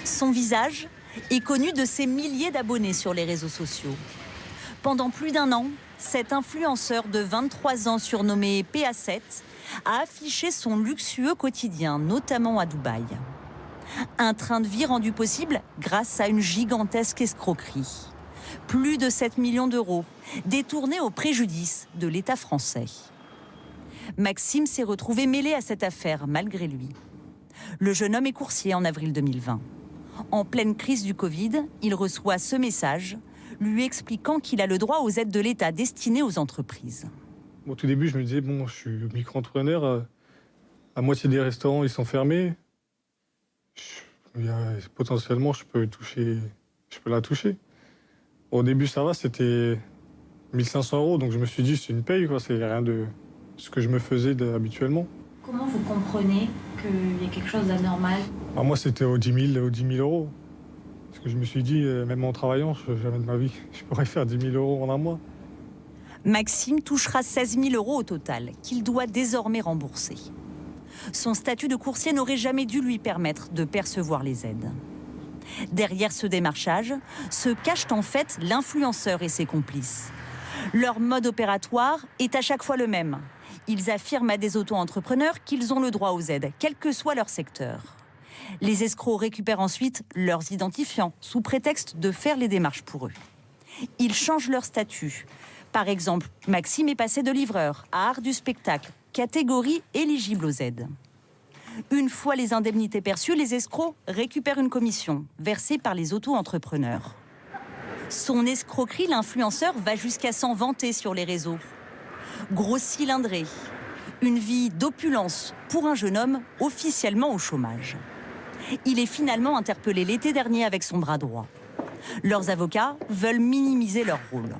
Son visage est connu de ses milliers d'abonnés sur les réseaux sociaux. Pendant plus d'un an, cet influenceur de 23 ans surnommé PA7 a affiché son luxueux quotidien, notamment à Dubaï. Un train de vie rendu possible grâce à une gigantesque escroquerie. Plus de 7 millions d'euros, détournés au préjudice de l'État français. Maxime s'est retrouvé mêlé à cette affaire, malgré lui. Le jeune homme est coursier en avril 2020. En pleine crise du Covid, il reçoit ce message, lui expliquant qu'il a le droit aux aides de l'État destinées aux entreprises. Au tout début, je me disais, bon, je suis micro-entrepreneur, la moitié des restaurants, ils sont fermés. Potentiellement, je peux la toucher. Au début, ça va, c'était 1 500 €, donc je me suis dit, c'est une paye, quoi, c'est rien de ce que je me faisais habituellement. Comment vous comprenez qu'il y a quelque chose d'anormal? Moi, c'était aux 10 000 €. Parce que je me suis dit, même en travaillant, jamais de ma vie, je pourrais faire 10 000 € en un mois. Maxime touchera 16 000 € au total, qu'il doit désormais rembourser. Son statut de coursier n'aurait jamais dû lui permettre de percevoir les aides. Derrière ce démarchage se cachent en fait l'influenceur et ses complices. Leur mode opératoire est à chaque fois le même. Ils affirment à des auto-entrepreneurs qu'ils ont le droit aux aides, quel que soit leur secteur. Les escrocs récupèrent ensuite leurs identifiants sous prétexte de faire les démarches pour eux. Ils changent leur statut. Par exemple, Maxime est passé de livreur à art du spectacle, catégorie éligible aux aides. Une fois les indemnités perçues, les escrocs récupèrent une commission versée par les auto-entrepreneurs. Son escroquerie, l'influenceur va jusqu'à s'en vanter sur les réseaux. Gros cylindré, une vie d'opulence pour un jeune homme officiellement au chômage. Il est finalement interpellé l'été dernier avec son bras droit. Leurs avocats veulent minimiser leur rôle.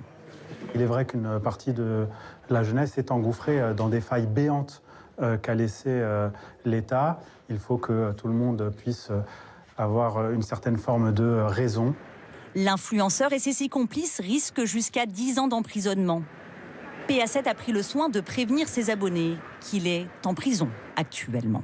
Il est vrai qu'une partie de la jeunesse est engouffrée dans des failles béantes qu'a laissées l'État. Il faut que tout le monde puisse avoir une certaine forme de raison. L'influenceur et ses 6 complices risquent jusqu'à 10 ans d'emprisonnement. PA7 a pris le soin de prévenir ses abonnés qu'il est en prison actuellement.